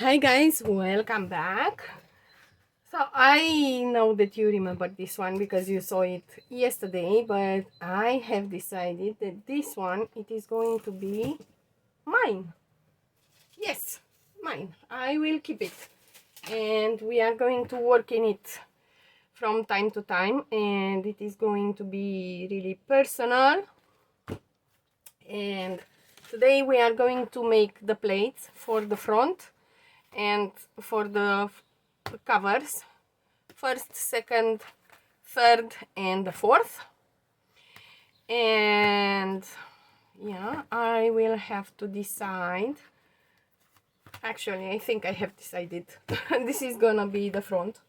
Hi guys, welcome back. So I know that you remember this one because you saw it yesterday, but I have decided that this one, it is going to be mine. Yes, mine. I will keep it. And we are going to work in it from time to time, and it is going to be really personal. And today we are going to make the plates for the front and for the covers, first, second, third, and the fourth. And yeah, I will have to decide. Actually, I think I have decided. This is gonna be the front.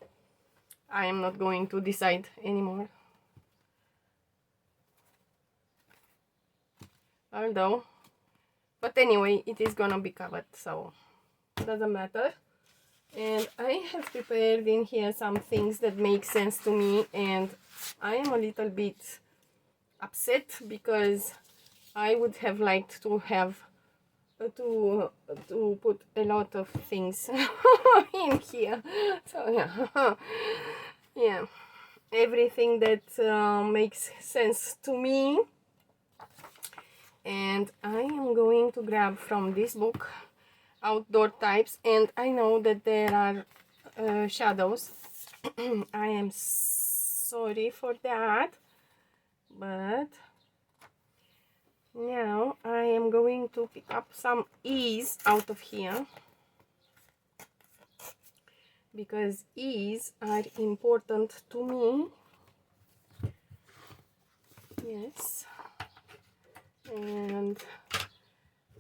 I am not going to decide anymore, although, but anyway, it is gonna be covered, so doesn't matter. And I have prepared in here some things that make sense to me, and I am a little bit upset because I would have liked to have to put a lot of things in here. So yeah, yeah, everything that makes sense to me. And I am going to grab from this book outdoor types, and I know that there are shadows. I am sorry for that, but now I am going to pick up some E's out of here because E's are important to me. Yes, and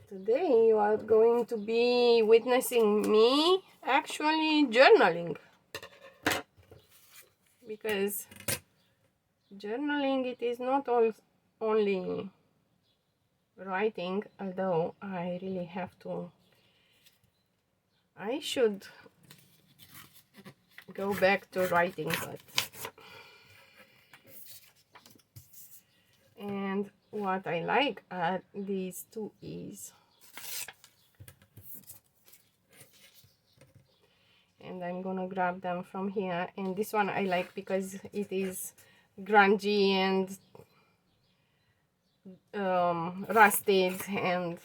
today you are going to be witnessing me actually journaling, because journaling, it is not only writing, although I really have to. I should go back to writing, but and what I like are these two E's, and I'm gonna grab them from here. And this one I like because it is grungy and rusted, and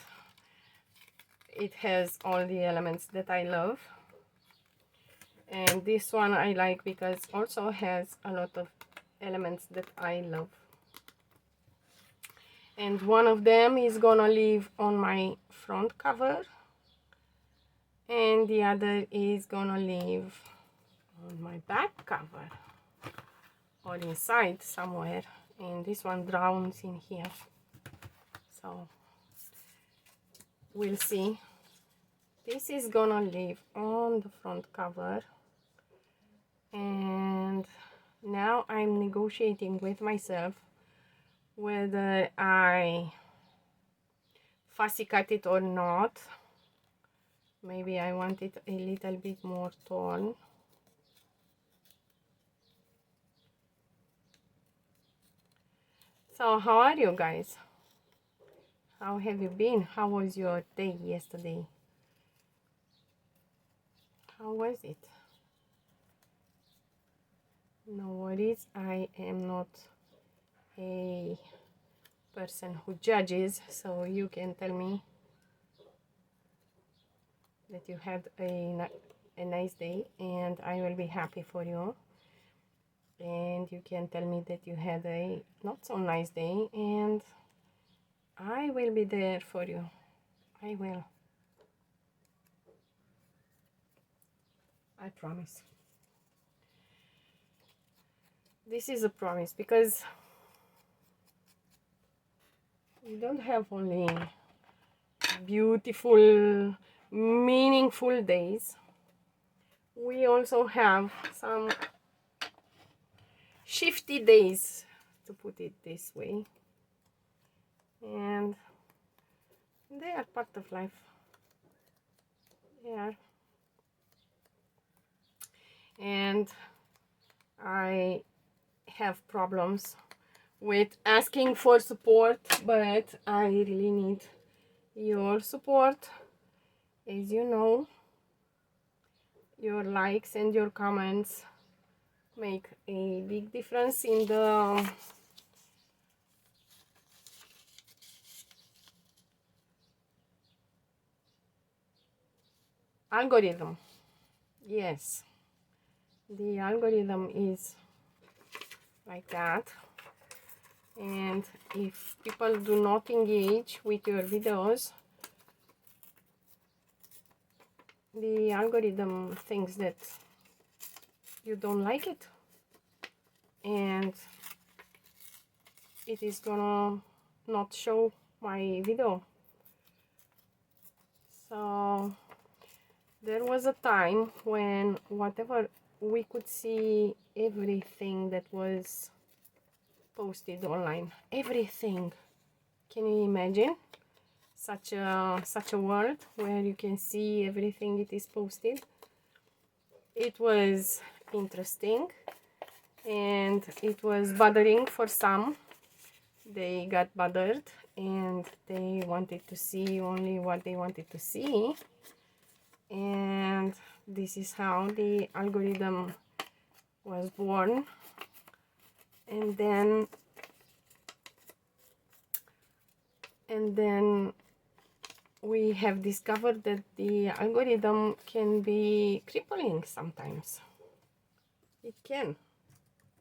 it has all the elements that I love. And this one I like because also has a lot of elements that I love. And one of them is gonna live on my front cover, and the other is gonna live on my back cover or inside somewhere. And this one drowns in here, so we'll see. This is gonna live on the front cover, and now I'm negotiating with myself whether I fussy cut it or not. Maybe I want it a little bit more torn. So how are you guys? How have you been? How was your day yesterday? How was it? No worries, I am not a person who judges, so you can tell me that you had a nice day, and I will be happy for you. And you can tell me that you had a not so nice day, and I will be there for you. I will. I promise. This is a promise, because we don't have only beautiful, meaningful days. We also have some shifty days, to put it this way, and they are part of life. They are. And I have problems with asking for support, but I really need your support. As you know, Your likes and your comments make a big difference in the algorithm. Yes, the algorithm is like that, and if people do not engage with your videos, the algorithm thinks that you don't like it, and it is gonna not show my video. So there was a time when whatever we could see everything that was posted online, everything. Can you imagine such a world where you can see everything it is posted? It was interesting, and it was bothering for some. They got bothered and they wanted to see only what they wanted to see, and this is how the algorithm was born. And then we have discovered that the algorithm can be crippling sometimes. It can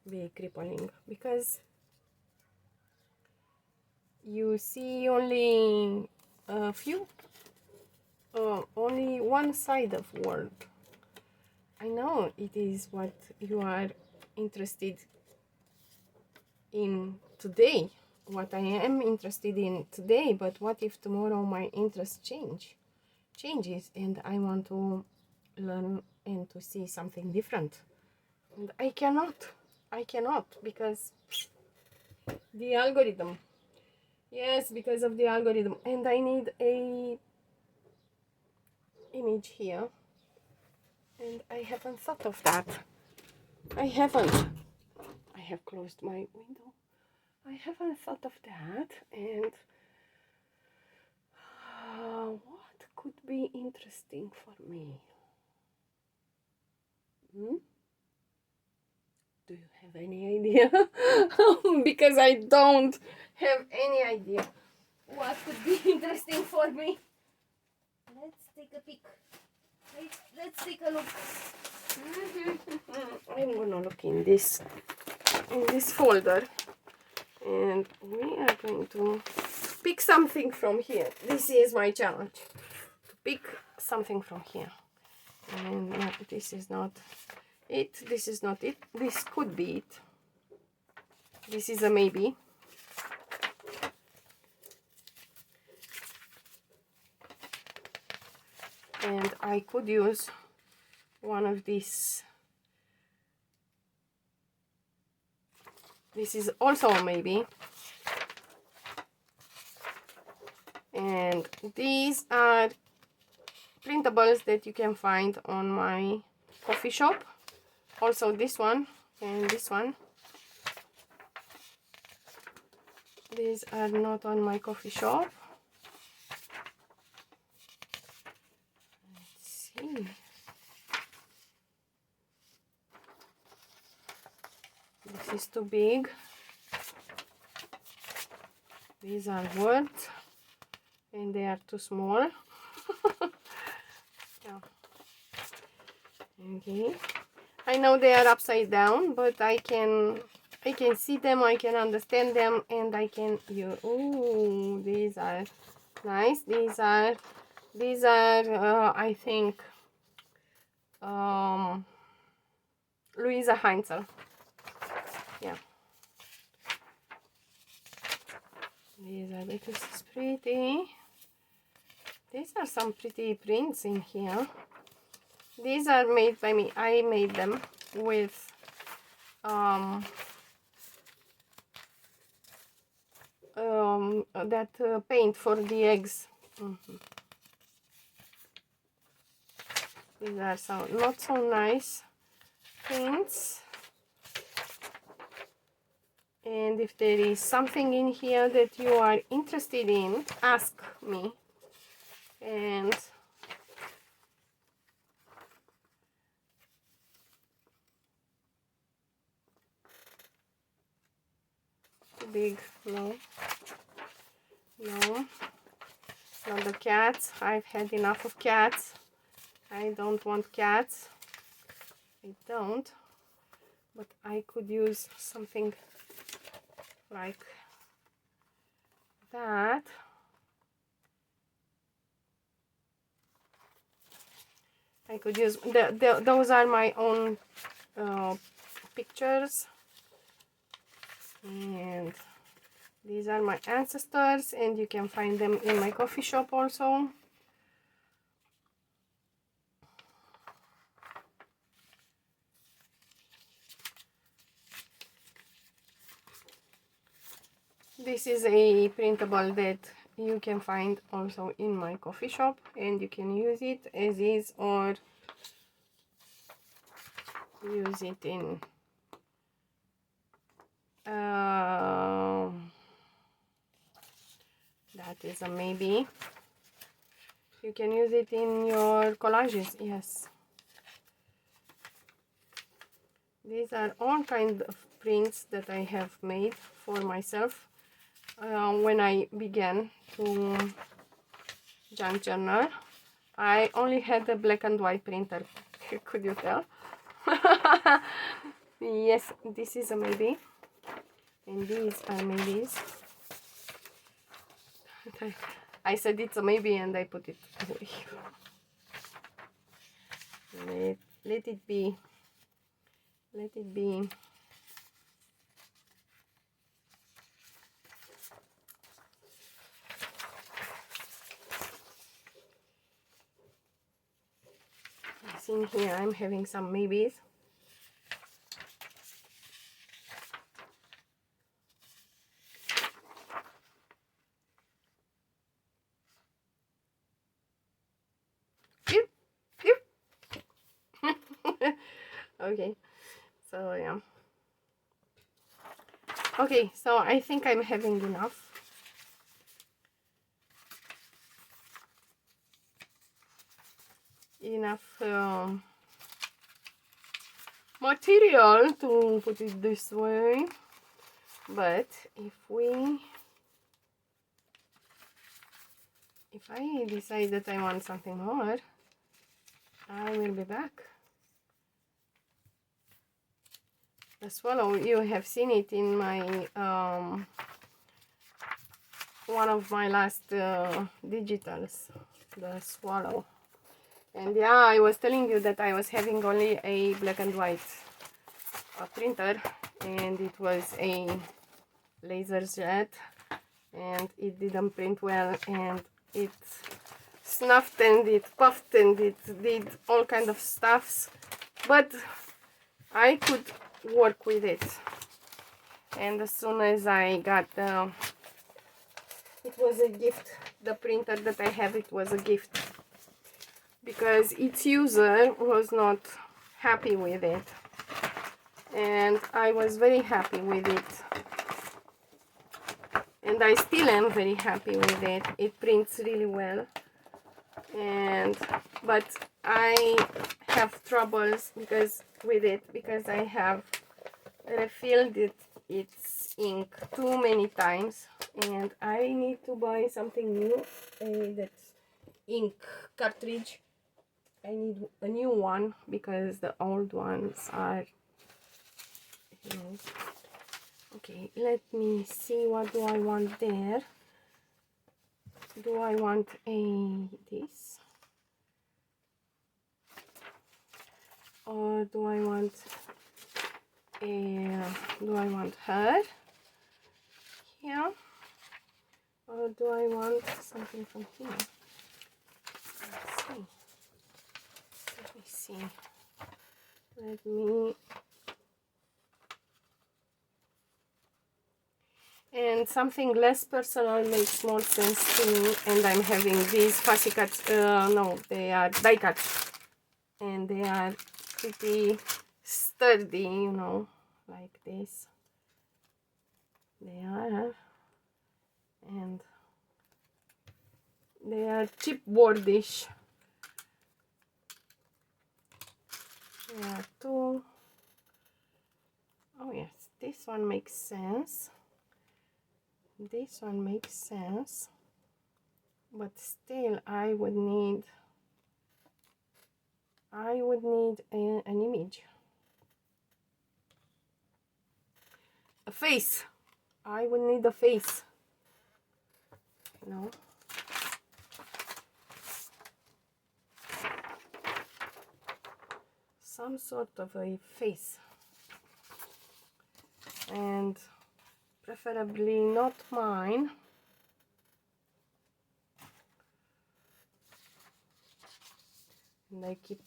be crippling because you see only a few, only one side of world. I know it is what you are interested in today, what I am interested in today, but what if tomorrow my interest changes and I want to learn and to see something different? And I cannot because the algorithm. Yes, because of the algorithm. And I need a image here, and I haven't thought of that. I have closed my window. I haven't thought of that. And what could be interesting for me? Do you have any idea? Because I don't have any idea what could be interesting for me. Let's take a peek. Let's take a look. I'm gonna look in this folder, and we are going to pick something from here. This is my challenge, to pick something from here. And no, this is not it. This is not it. This could be it. This is a maybe. And I could use one of these. This is also a maybe. And these are printables that you can find on my coffee shop. Also this one and this one. These are not on my coffee shop. Let's see. This is too big. These are words and they are too small. Yeah. Okay. I know they are upside down, but I can see them, I can understand them, and I can use. Oh, these are nice. These are I think Louisa Heinzel. Yeah. These are, this is pretty. These are some pretty prints in here. These are made by me. I made them with that paint for the eggs. These are some not so nice paints. And if there is something in here that you are interested in, ask me. And big. No, no, not the cats. I've had enough of cats. I don't want cats. I don't. But I could use something like that. I could use those are my own pictures, and these are my ancestors, and you can find them in my coffee shop also. This is a printable that you can find also in my coffee shop, and you can use it as is or use it in that is a maybe. You can use it in your collages, yes. These are all kind of prints that I have made for myself when I began to junk journal. I only had a black and white printer. Could you tell? Yes, this is a maybe, and these are maybes. I said it's a maybe and I put it away. Let it be. Let it be. In here I'm having some maybes. Okay, so yeah. Okay, so I think I'm having enough. Material to put it this way, but if I decide that I want something more, I will be back. The swallow, you have seen it in my one of my last digitals, the swallow. And yeah, I was telling you that I was having only a black and white printer, and it was a LaserJet, and it didn't print well, and it snuffed and it puffed and it did all kind of stuffs, but I could work with it. And as soon as I got it was a gift, the printer that I have, it was a gift, because its user was not happy with it, and I was very happy with it, and I still am very happy with it. It prints really well, but I have troubles because I have refilled its ink too many times, and I need to buy something new. I need that ink cartridge. I need a new one because the old ones are, you know. Okay, let me see, what do I want there? Do I want this, or do I want her here, or do I want something from here? Let me see. And something less personal makes more sense to me, and I'm having these fussy cuts. No, they are die cuts, and they are pretty sturdy, you know, like this. They are, and they are chipboardish. There are two. Oh yes, this one makes sense. this one makes sense, but still I would need an image, a face. I would need a face, no? Some sort of a face, and preferably not mine. And I keep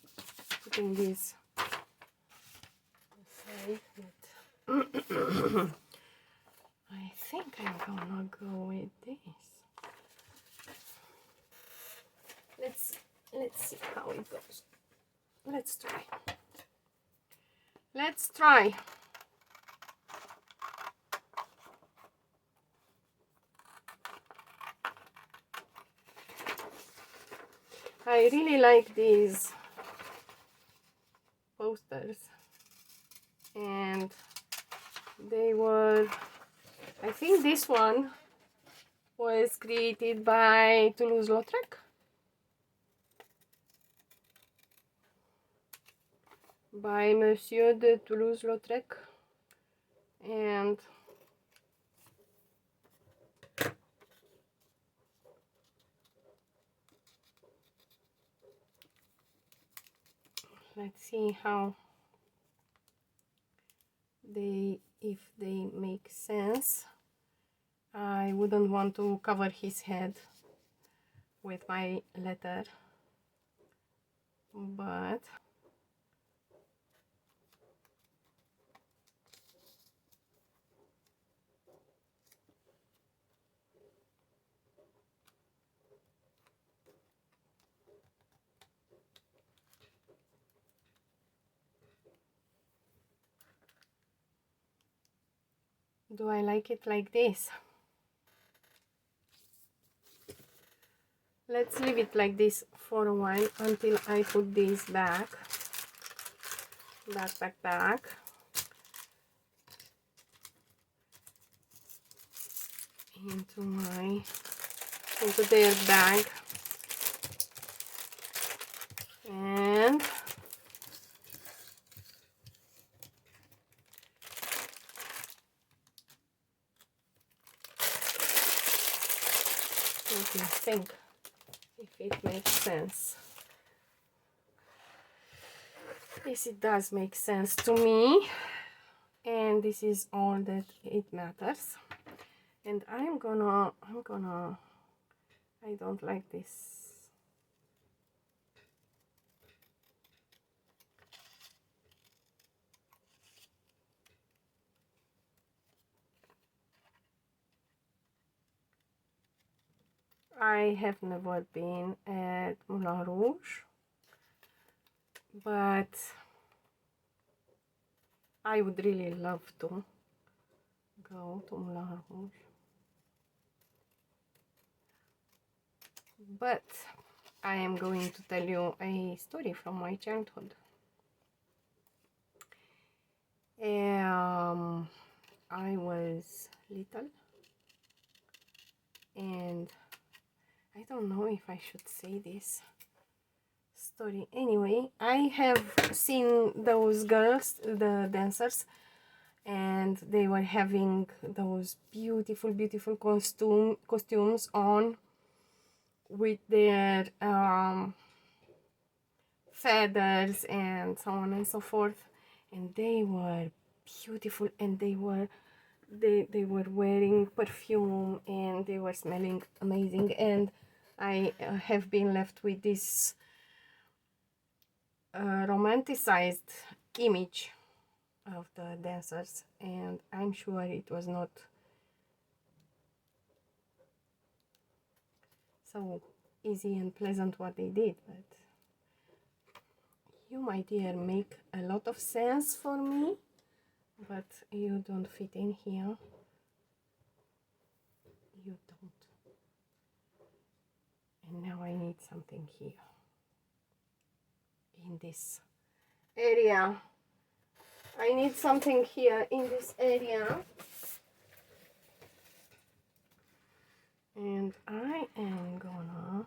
putting these aside, but I think I'm gonna go with this. Let's see how it goes. Let's try. Let's try. I really like these posters, and they were, I think this one was created by Toulouse-Lautrec, by Monsieur de Toulouse-Lautrec, and let's see how if they make sense. I wouldn't want to cover his head with my letter, but do I like it like this? Let's leave it like this for a while until I put this back into their bag, and what do you think? If it makes sense. Yes, it does make sense to me, and this is all that it matters. And I don't like this. I have never been at Moulin Rouge, but I would really love to go to Moulin Rouge. But I am going to tell you a story from my childhood. I was little, and I don't know if I should say this story. Anyway, I have seen those girls, the dancers, and they were having those beautiful costumes on, with their feathers and so on and so forth, and they were beautiful, and they were wearing perfume, and they were smelling amazing, and I have been left with this romanticized image of the dancers, and I'm sure it was not so easy and pleasant what they did, but you, my dear, make a lot of sense for me, but you don't fit in here. You don't. And now I need something here in this area. I need something here in this area. And I am gonna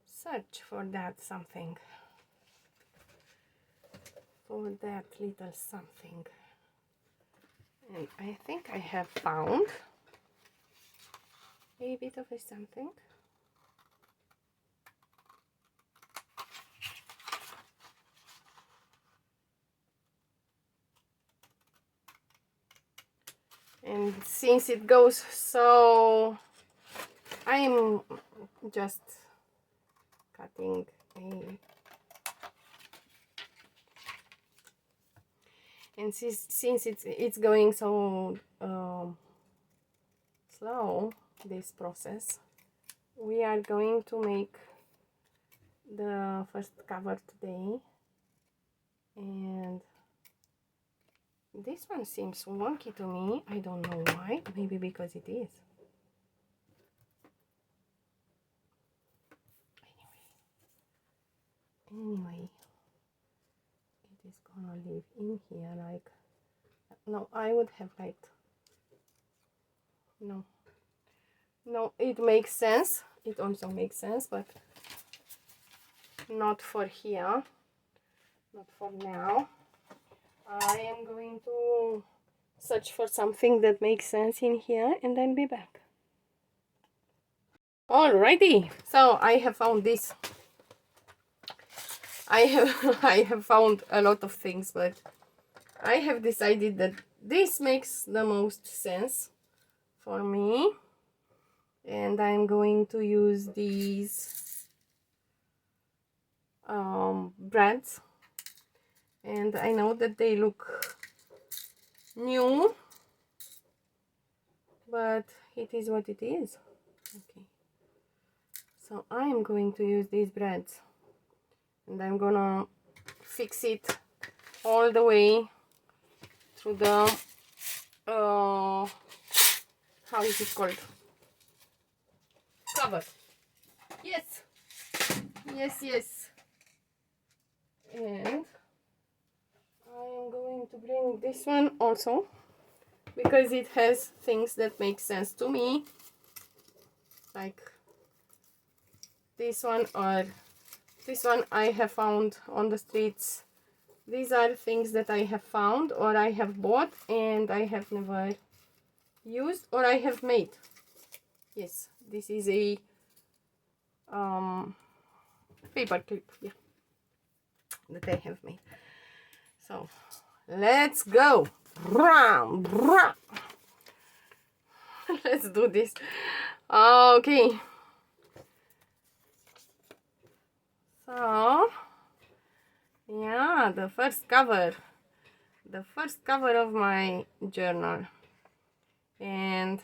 search for that something, for that little something. And I think I have found a bit of a something. And since it goes so, I'm just cutting a, and since it's going so slow, this process, we are going to make the first cover today. And this one seems wonky to me. I don't know why. Maybe because it is. Anyway, it is gonna live in here like, no, I would have liked, no, it makes sense. It also makes sense, but not for here, not for now. I am going to search for something that makes sense in here and then be back. Alrighty, so I have found this. I have found a lot of things, but I have decided that this makes the most sense for me, and I'm going to use these brands, and I know that they look new, but it is what it is. Okay, so I am going to use these brands, and I'm gonna fix it all the way through the how is it called, cover. Yes, and I am going to bring this one also because it has things that make sense to me, like this one, or this one I have found on the streets. These are things that I have found or I have bought and I have never used or I have made. Yes, this is a paper clip, yeah, that I have made. So let's go. Let's do this. Okay, so yeah, the first cover of my journal, and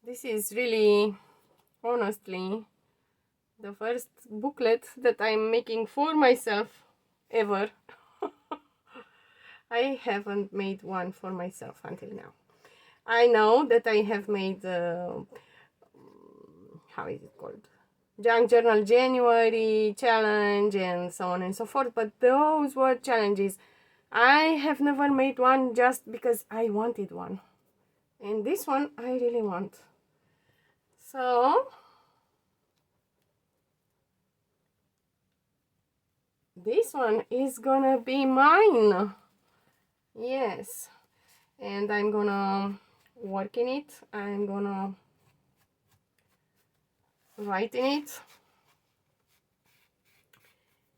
this is really, honestly, the first booklet that I'm making for myself ever. I haven't made one for myself until now. I know that I have made how is it called, Junk Journal January challenge and so on and so forth, but those were challenges. I have never made one just because I wanted one, and this one I really want. So this one is gonna be mine. Yes, and I'm gonna work in it. I'm gonna write in it,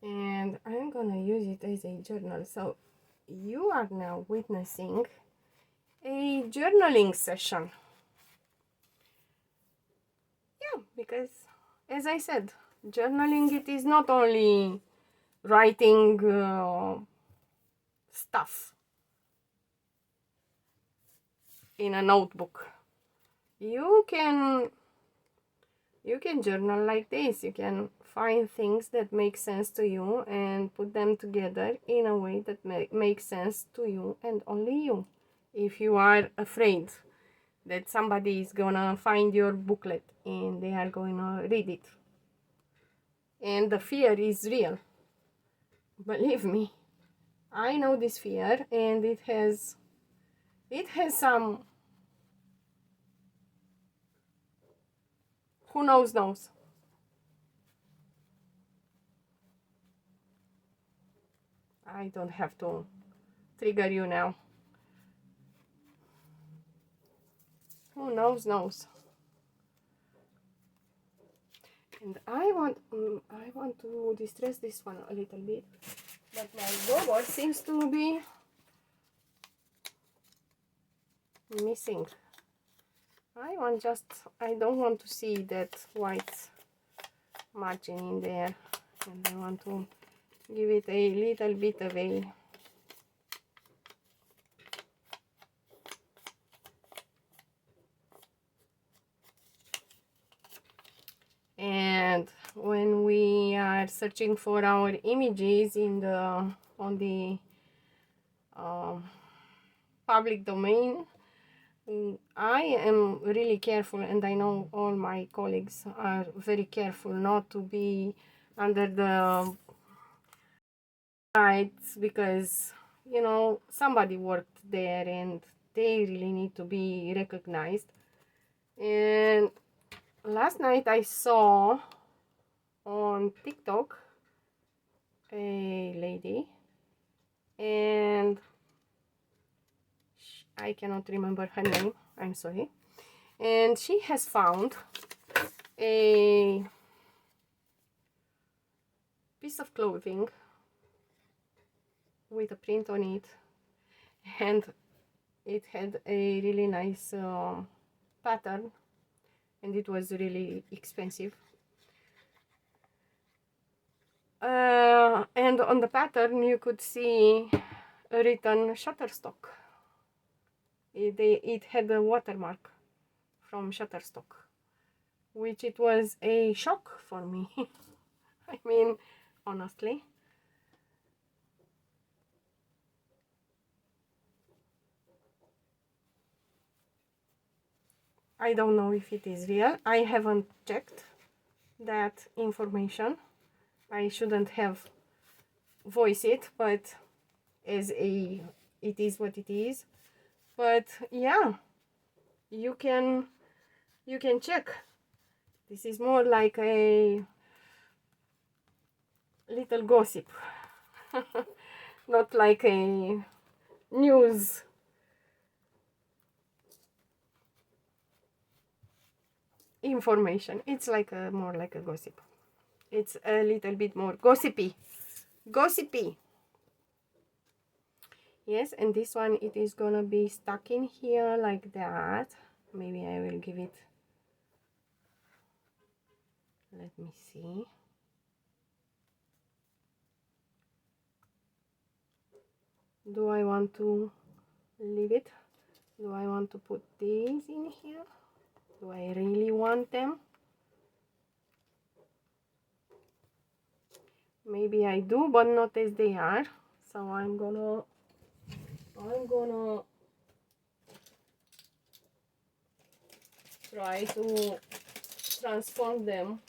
and I'm gonna use it as a journal. So you are now witnessing a journaling session. Yeah, because as I said, journaling, it is not only writing stuff in a notebook. You can journal like this. You can find things that make sense to you and put them together in a way that makes sense to you and only you. If you are afraid that somebody is gonna find your booklet and they are gonna read it, and the fear is real, believe me, I know this fear, and it has some Who knows. I don't have to trigger you now. Who knows. And I want to distress this one a little bit, but my robot seems to be missing. I don't want to see that white margin in there, and I want to give it a little bit of a and when we are searching for our images in the on the public domain, I am really careful, and I know all my colleagues are very careful not to be under the lights, because you know somebody worked there and they really need to be recognized. And last night I saw on TikTok a lady, and I cannot remember her name, I'm sorry, and she has found a piece of clothing with a print on it, and it had a really nice pattern, and it was really expensive. And on the pattern you could see written Shutterstock. It had a watermark from Shutterstock, which it was a shock for me. I mean, honestly. I don't know if it is real. I haven't checked that information. I shouldn't have voiced it, but it is what it is. But yeah, you can check. This is more like a little gossip, not like a news. Information. It's like more like a gossip. It's a little bit more gossipy. Yes, and this one, it is gonna be stuck in here like that. Maybe I will give it, let me see. Do I want to leave it? Do I want to put these in here? Do I really want them? Maybe I do, but not as they are. So I'm gonna try to transform them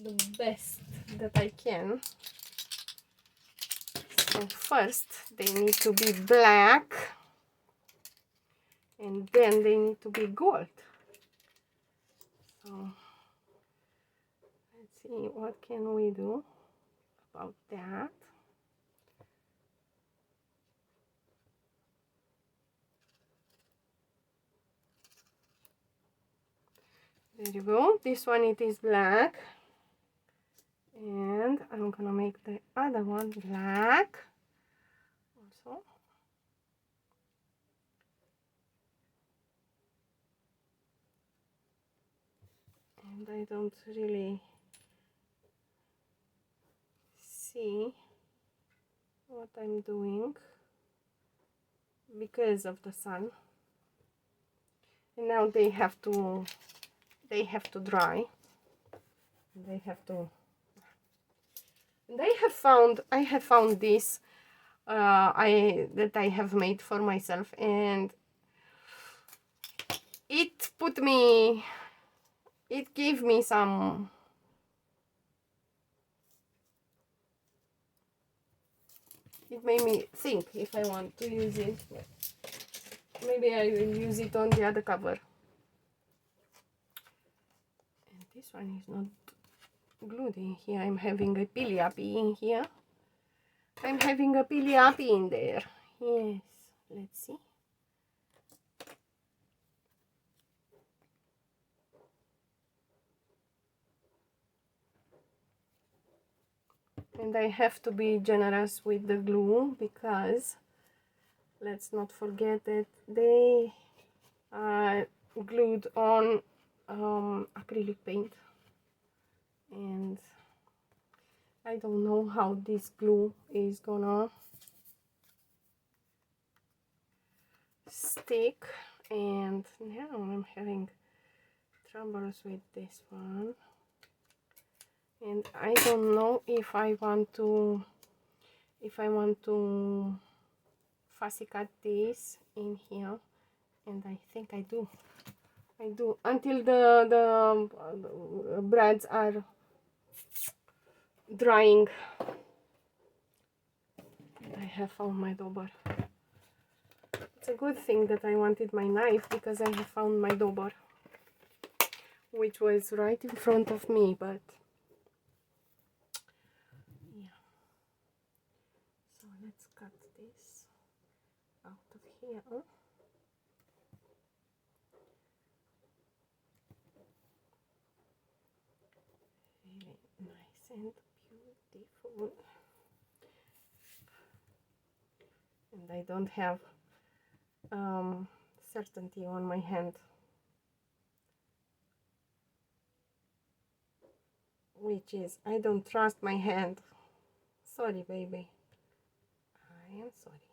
the best that I can. So first they need to be black, and then they need to be gold. So let's see, what can we do about that? There you go. This one, it is black, and I'm gonna make the other one black also. And I don't really see what I'm doing because of the sun. And now they have to dry. I have found this that I have made for myself, and it gave me some, it made me think if I want to use it. Maybe I will use it on the other cover. And one is not glued in here. I'm having a pili-api in here. I'm having a pili-api in there. Yes, let's see. And I have to be generous with the glue because let's not forget that they are glued on acrylic paint, and I don't know how this glue is gonna stick, and now I'm having troubles with this one, and I don't know if I want to fussy cut this in here, and I think I do until the brads are drying. I have found my dauber. It's a good thing that I wanted my knife because I have found my dauber, which was right in front of me, but yeah. So let's cut this out of here. Really nice and beautiful. And I don't have certainty on my hand, which is I don't trust my hand. Sorry, baby. I am sorry.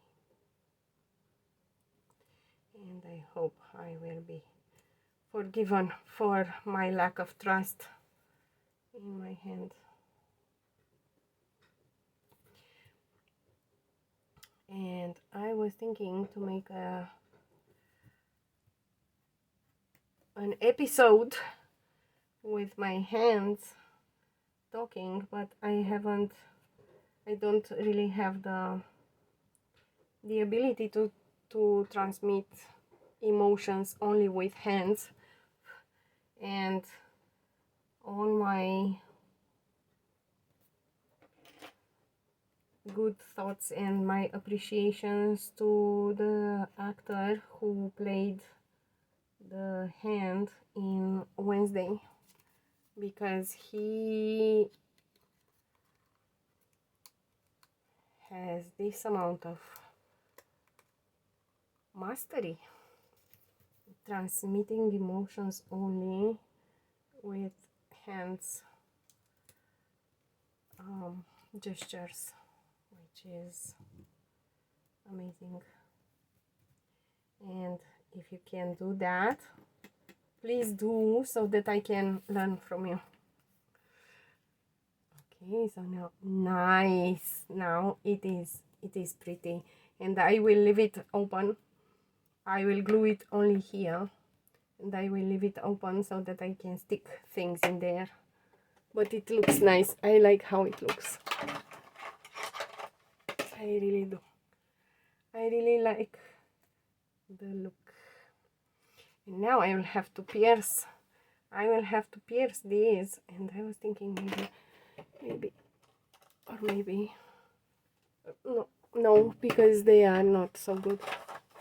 And I hope I will be forgiven for my lack of trust in my hand. And I was thinking to make an episode with my hands talking, but I don't really have the ability to transmit emotions only with hands, and all my good thoughts and my appreciations to the actor who played the hand in Wednesday, because he has this amount of mastery transmitting emotions only with hands gestures, which is amazing. And if you can do that, please do, so that I can learn from you. Okay, so now nice. Now it is pretty, and I will leave it open. I will glue it only here, and I will leave it open so that I can stick things in there. But it looks nice. I like how it looks. I really do. I really like the look. And now I will have to pierce. I will have to pierce these, and I was thinking maybe no, because they are not so good.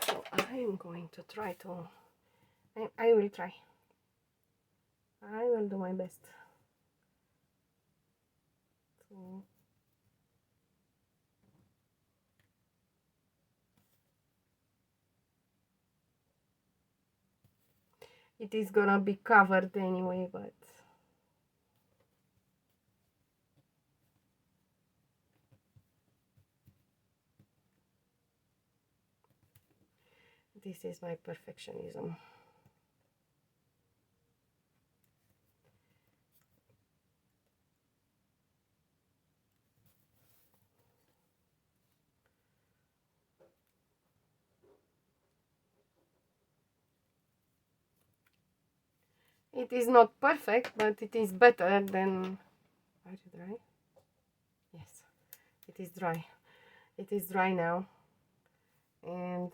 So I am going to try to. I will try. I will do my best. So it is gonna be covered anyway, but this is my perfectionism. It is not perfect, but it is better than... Are you dry? Yes, it is dry. It is dry now, and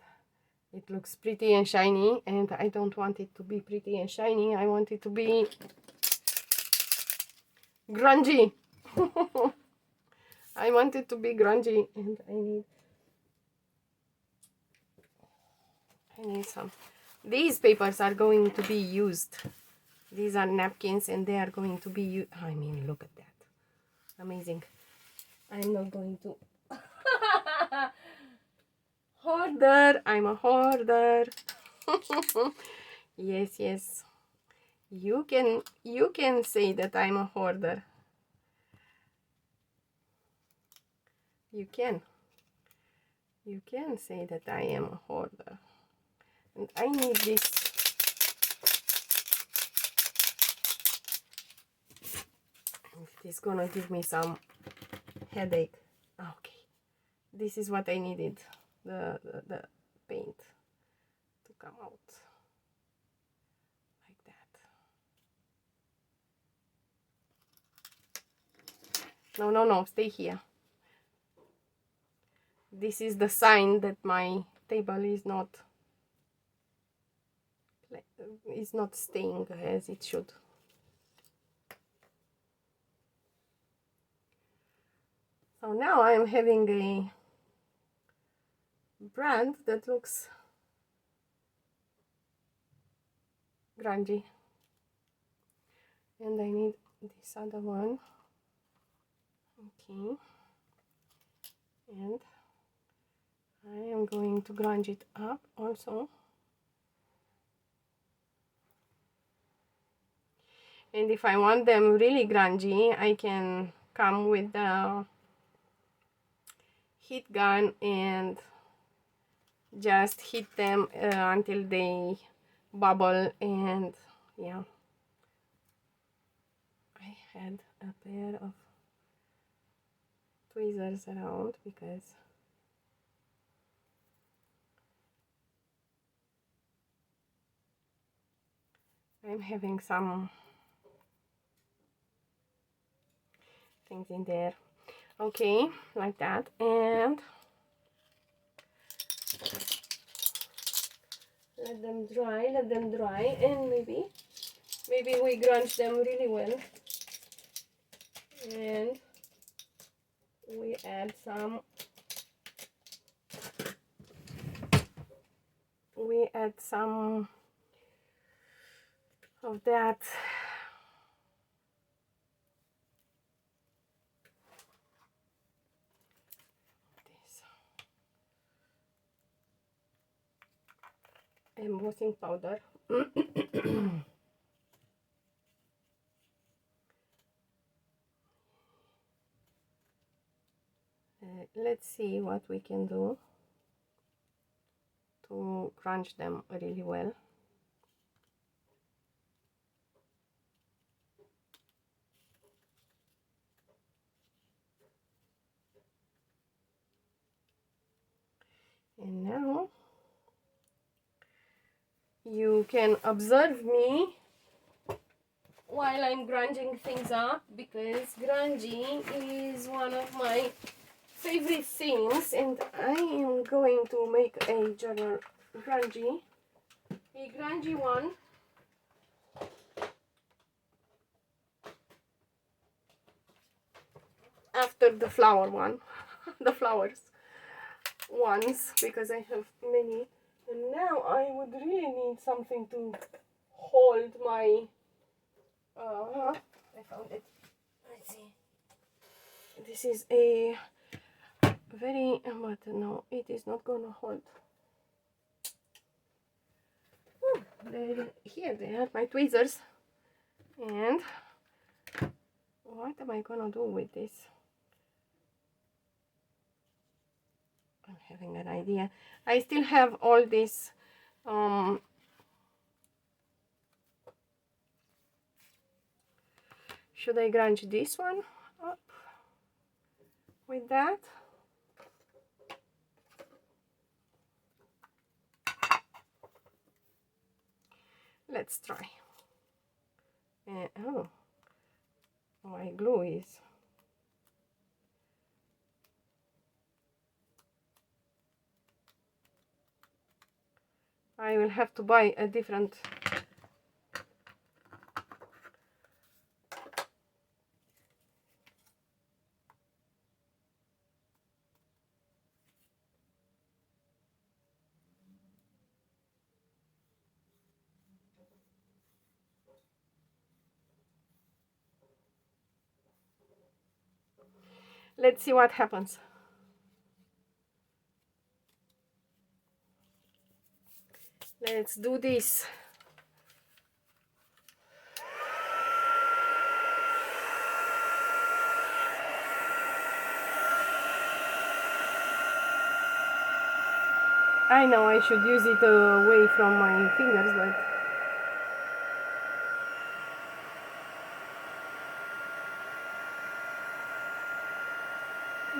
it looks pretty and shiny, and I don't want it to be pretty and shiny. I want it to be grungy. I want it to be grungy, and I need some. These papers are going to be used. These are napkins, and they are going to be used. I mean, look at that. Amazing. I'm not going to. Hoarder. I'm a hoarder. Yes, yes. You can say that I'm a hoarder. You can say that I am a hoarder. And I need this. It is gonna give me some headache. Okay, this is what I needed, the paint to come out like that. No, stay here. This is the sign that my table is not staying as it should. So now I am having a brand that looks grungy, and I need this other one. Okay, and I am going to grunge it up also. And if I want them really grungy, I can come with the heat gun and just heat them until they bubble. And yeah, I had a pair of tweezers around because I'm having some things in there. Okay, like that. And let them dry, and maybe we grunge them really well, and we add some of that embossing powder. Let's see what we can do to crunch them really well. And now you can observe me while I'm grunging things up, because grunging is one of my favorite things, and I am going to make a journal grungy, one, after the flower one. The flowers ones, because I have many. And now I would really need something to hold my I found it. Let's see. This is a very, but no, it is not gonna hold. Here they are, my tweezers. And what am I gonna do with this? I'm having an idea. I still have all this should I grunge this one up with that? Let's try. Oh, my glue is I will have to buy a different Let's see what happens. Let's do this. I know I should use it away from my fingers, but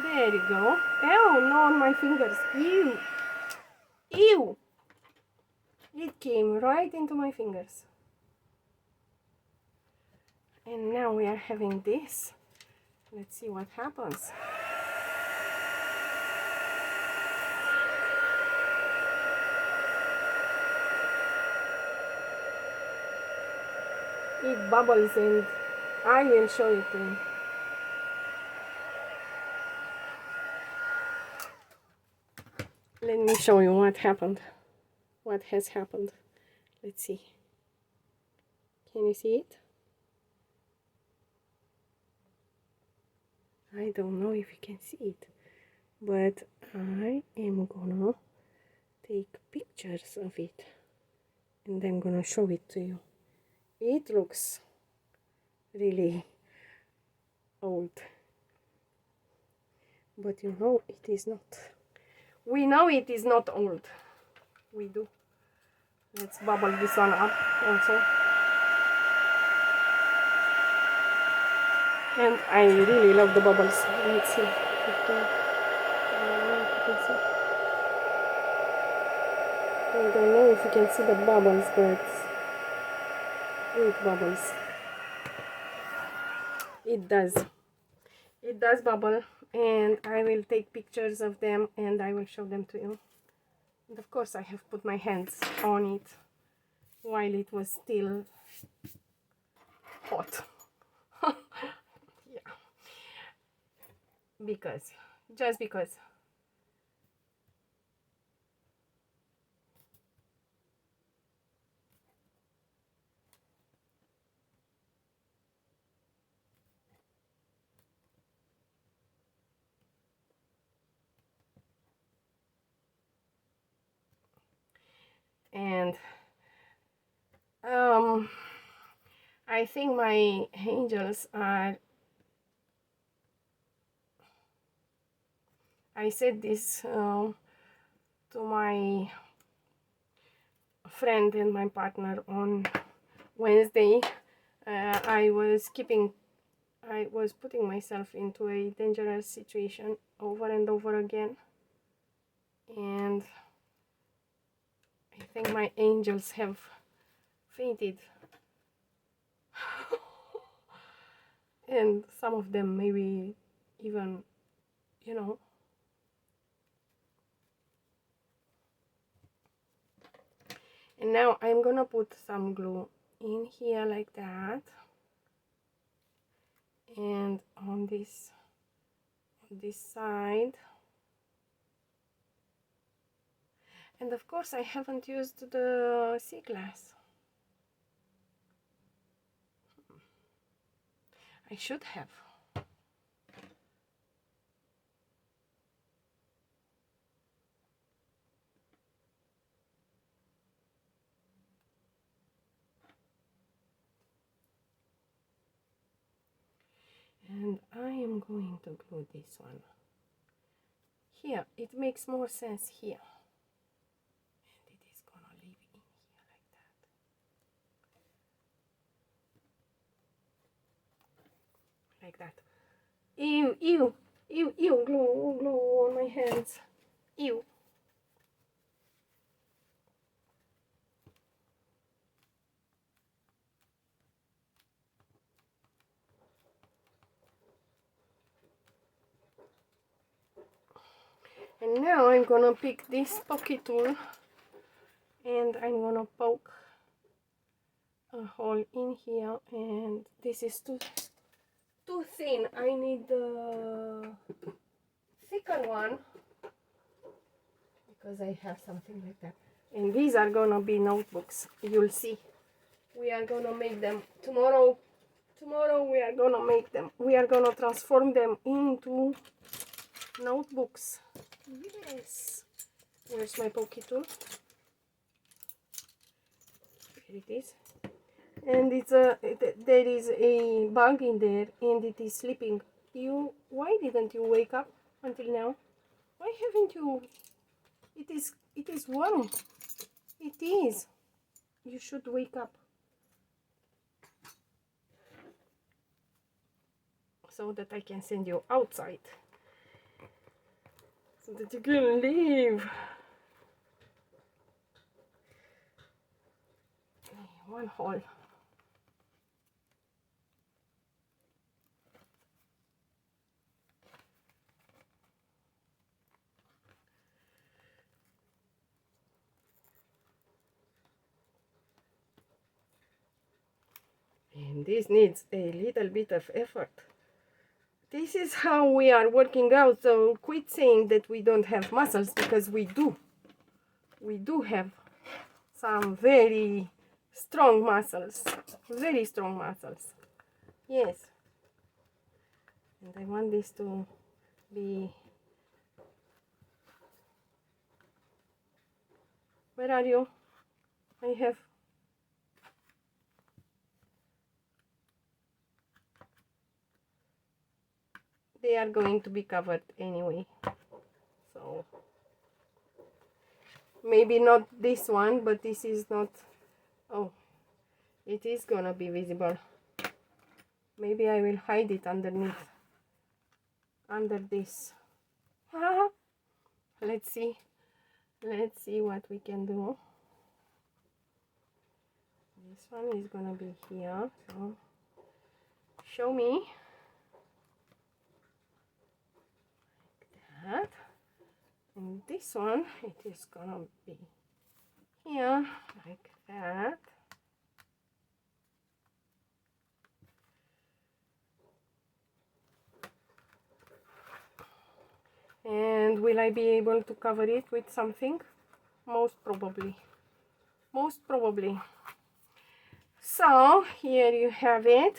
there you go. Oh, no, on my fingers. Ew. Ew. It came right into my fingers. And now we are having this. Let's see what happens. It bubbles and I will show it to you. Let me show you what happened. What has happened. Let's see. Can you see it? I don't know if you can see it, but I am gonna take pictures of it and I'm gonna show it to you. It looks really old, but you know it is not. We know it is not old. We do. Let's bubble this one up also. And I really love the bubbles. Let's see. I don't know if you can see the bubbles, but it bubbles. It does. It does bubble, and I will take pictures of them and I will show them to you. And of course I have put my hands on it while it was still hot. Yeah. Just because. And I think my angels are, I said this to my friend and my partner on Wednesday. I was putting myself into a dangerous situation over and over again, and I think my angels have fainted. And some of them maybe even, you know. And now I'm gonna put some glue in here like that, and on this side. And of course I haven't used the sea glass. I should have. And I am going to glue this one here. It makes more sense here. And it is gonna live in here like that. Ew, ew, ew, ew, glue on my hands. Ew. And now I'm gonna pick this pocket tool and I'm gonna poke a hole in here, and this is too thin. I need the thicker one because I have something like that. And these are gonna be notebooks. You'll see. We are gonna make them tomorrow tomorrow we are gonna make them, we are gonna transform them into notebooks. Yes. Where's my pokey tool? Here it is. And it's there is a bug in there and it is sleeping. Why didn't you wake up until now? Why haven't you? It is warm. It is. You should wake up. So that I can send you outside. So that you can leave. One hole. And this needs a little bit of effort. This is how we are working out, so quit saying that we don't have muscles, because we do. We do have some very strong muscles. Very strong muscles. Yes. And I want this to be... Where are you? I have... They are going to be covered anyway. So... Maybe not this one, but this is not... Oh, it is gonna be visible. Maybe I will hide it underneath. Under this. Let's see. Let's see what we can do. This one is gonna be here. So show me. Like that. And this one, it is gonna be here, like that. And will I be able to cover it with something? Most probably. Most probably. So, here you have it.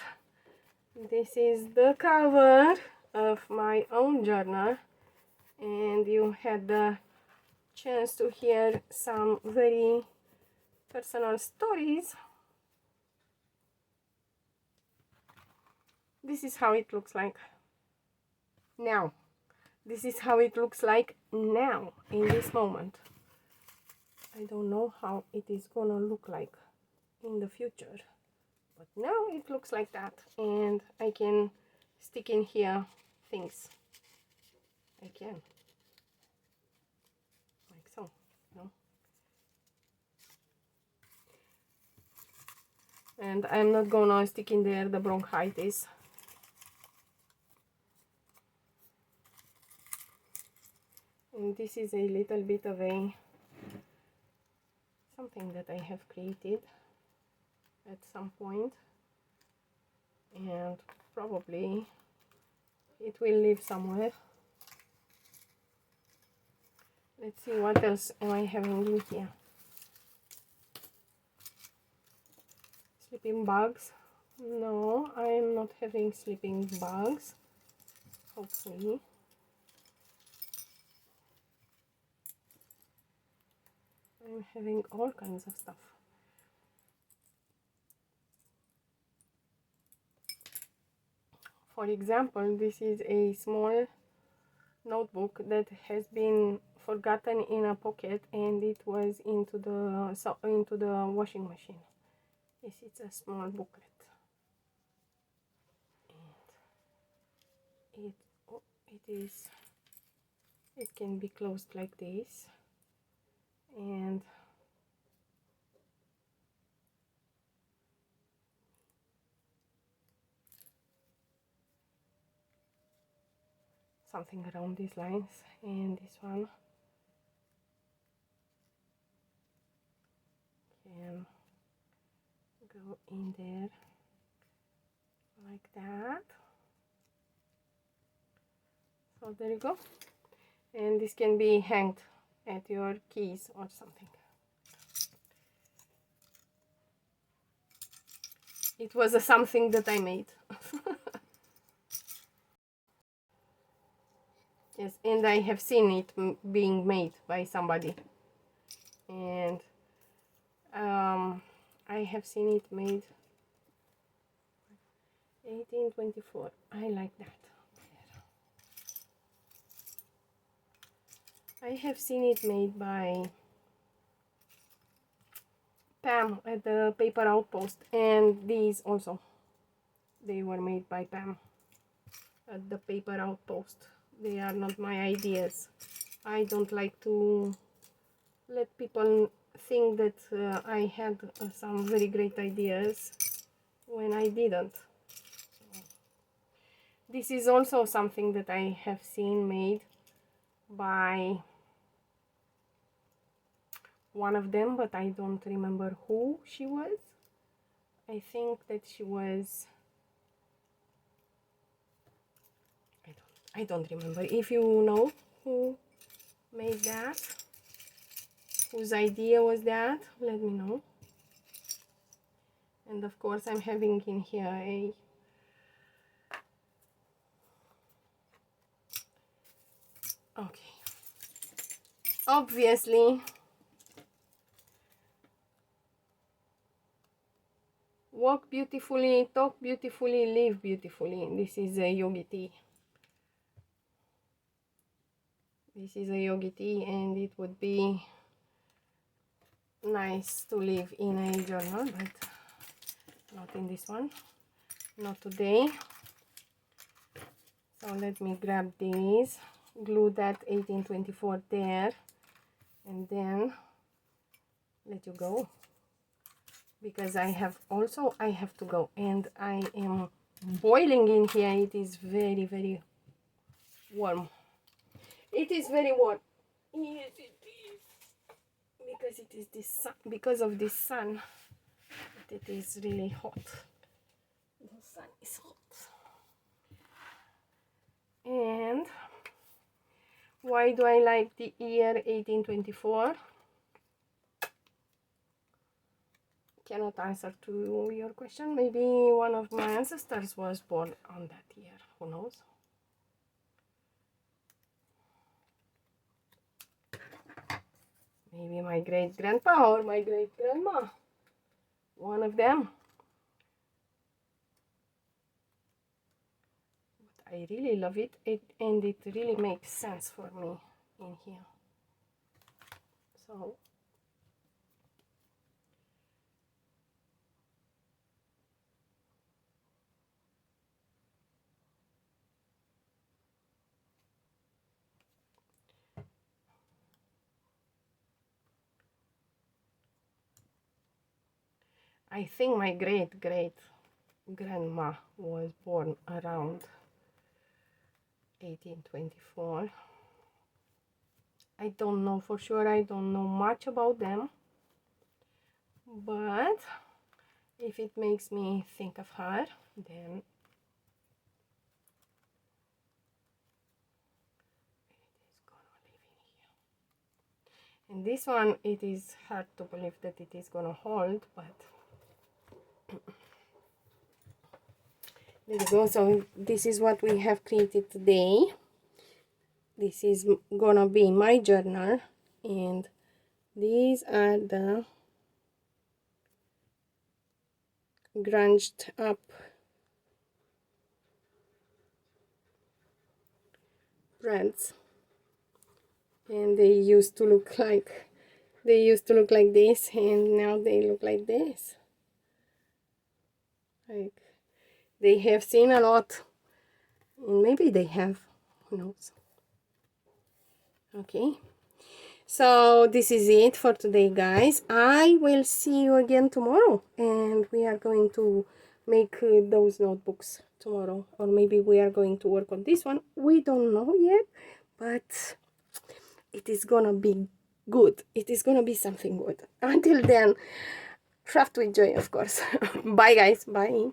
This is the cover of my own journal. And you had the chance to hear some very personal stories. This is how it looks like now. This is how it looks like now, in this moment. I don't know how it is gonna look like in the future, but now it looks like that, and I can stick in here things. I can, like so, you know. And I'm not gonna stick in there the bronchitis. And this is a little bit of a something that I have created at some point, and probably it will live somewhere. Let's see, what else am I having in here? Sleeping bugs? No, I am not having sleeping bugs, hopefully. I'm having all kinds of stuff. For example, this is a small notebook that has been forgotten in a pocket, and it was into the washing machine. Yes, it's a small booklet. And it can be closed like this, and something around these lines. And this one can go in there like that. So there you go. And this can be hanged at your keys or something. It was something that I made. Yes, and I have seen it being made by somebody, and I have seen it made 1824. I like that. I have seen it made by Pam at the Paper Outpost, and these also, they were made by Pam at the Paper Outpost. They are not my ideas. I don't like to let people think that I had some very great ideas when I didn't. This is also something that I have seen made by one of them, but I don't remember who she was. I think that she was, I don't remember. If you know who made that, whose idea was that, let me know. And of course I'm having in here a okay, obviously walk beautifully, talk beautifully, live beautifully. This is a yogi tea. This is a yogi tea, and it would be nice to live in a journal, but not in this one, not today. So let me grab these, glue that 1824 there, and then let you go, because I have to go, and I am boiling in here. It is very, very warm. It is very warm. Yes, it is, because it is this sun, because of this sun. It is really hot. The sun is hot. And why do I like the year 1824? Cannot answer to your question. Maybe one of my ancestors was born on that year. Who knows? Maybe my great-grandpa or my great-grandma. One of them. But I really love it, and it really makes sense for me in here. So I think my great-great-grandma was born around 1824. I don't know for sure. I don't know much about them, but if it makes me think of her, then and this one, it is hard to believe that it is gonna hold, but there you go. So this is what we have created today. This is gonna be my journal, and these are the grunged up breads, and they used to look like this, and now they look like this. Like, they have seen a lot, and maybe they have, who knows. Okay, so this is it for today, guys. I will see you again tomorrow, and we are going to make those notebooks tomorrow, or maybe we are going to work on this one. We don't know yet, but it is gonna be good. It is gonna be something good. Until then, craft with joy, of course. Bye, guys. Bye.